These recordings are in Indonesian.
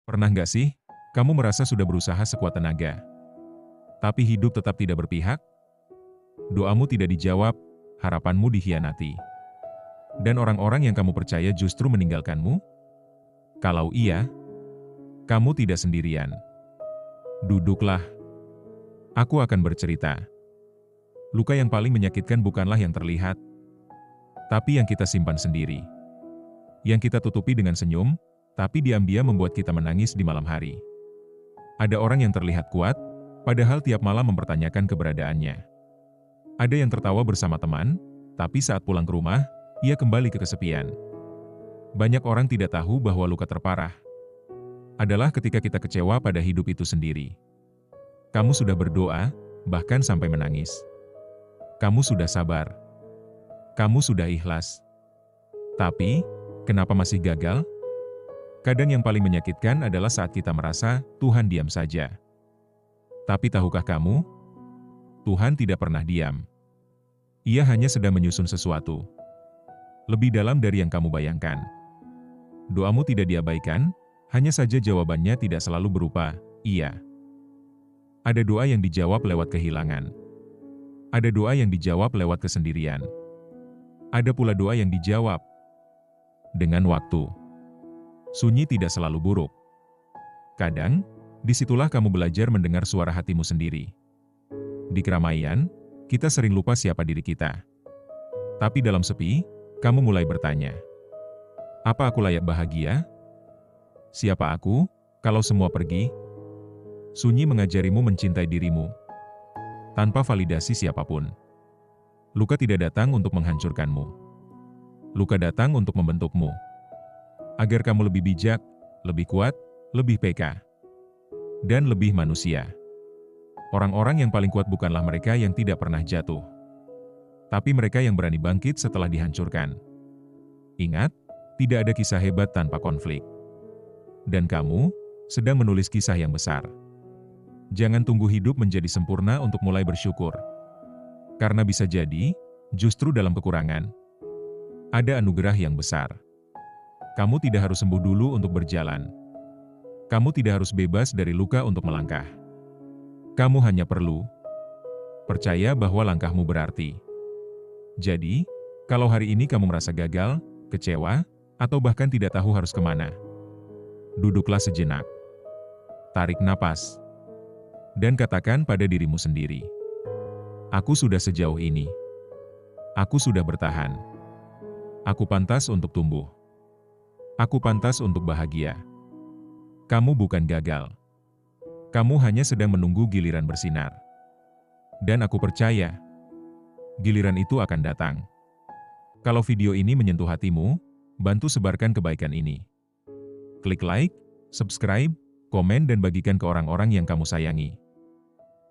Pernah nggak sih, kamu merasa sudah berusaha sekuat tenaga, tapi hidup tetap tidak berpihak? Doamu tidak dijawab, harapanmu dikhianati, dan orang-orang yang kamu percaya justru meninggalkanmu? Kalau iya, kamu tidak sendirian. Duduklah, aku akan bercerita. Luka yang paling menyakitkan bukanlah yang terlihat, tapi yang kita simpan sendiri. Yang kita tutupi dengan senyum, tapi diam-diam membuat kita menangis di malam hari. Ada orang yang terlihat kuat, padahal tiap malam mempertanyakan keberadaannya. Ada yang tertawa bersama teman, tapi saat pulang ke rumah, ia kembali ke kesepian. Banyak orang tidak tahu bahwa luka terparah adalah ketika kita kecewa pada hidup itu sendiri. Kamu sudah berdoa, bahkan sampai menangis. Kamu sudah sabar. Kamu sudah ikhlas. Tapi, kenapa masih gagal? Kadang yang paling menyakitkan adalah saat kita merasa Tuhan diam saja. Tapi tahukah kamu? Tuhan tidak pernah diam. Ia hanya sedang menyusun sesuatu lebih dalam dari yang kamu bayangkan. Doamu tidak diabaikan, hanya saja jawabannya tidak selalu berupa iya. Ada doa yang dijawab lewat kehilangan. Ada doa yang dijawab lewat kesendirian. Ada pula doa yang dijawab dengan waktu. Sunyi tidak selalu buruk. Kadang, disitulah kamu belajar mendengar suara hatimu sendiri. Di keramaian, kita sering lupa siapa diri kita. Tapi dalam sepi, kamu mulai bertanya, apa aku layak bahagia? Siapa aku, kalau semua pergi? Sunyi mengajarimu mencintai dirimu, tanpa validasi siapapun. Luka tidak datang untuk menghancurkanmu. Luka datang untuk membentukmu. Agar kamu lebih bijak, lebih kuat, lebih peka, dan lebih manusia. Orang-orang yang paling kuat bukanlah mereka yang tidak pernah jatuh, tapi mereka yang berani bangkit setelah dihancurkan. Ingat, tidak ada kisah hebat tanpa konflik. Dan kamu sedang menulis kisah yang besar. Jangan tunggu hidup menjadi sempurna untuk mulai bersyukur. Karena bisa jadi, justru dalam kekurangan, ada anugerah yang besar. Kamu tidak harus sembuh dulu untuk berjalan. Kamu tidak harus bebas dari luka untuk melangkah. Kamu hanya perlu percaya bahwa langkahmu berarti. Jadi, kalau hari ini kamu merasa gagal, kecewa, atau bahkan tidak tahu harus kemana, duduklah sejenak. Tarik napas. Dan katakan pada dirimu sendiri, aku sudah sejauh ini. Aku sudah bertahan. Aku pantas untuk tumbuh. Aku pantas untuk bahagia. Kamu bukan gagal. Kamu hanya sedang menunggu giliran bersinar. Dan aku percaya, giliran itu akan datang. Kalau video ini menyentuh hatimu, bantu sebarkan kebaikan ini. Klik like, subscribe, komen dan bagikan ke orang-orang yang kamu sayangi.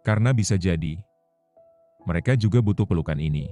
Karena bisa jadi, mereka juga butuh pelukan ini.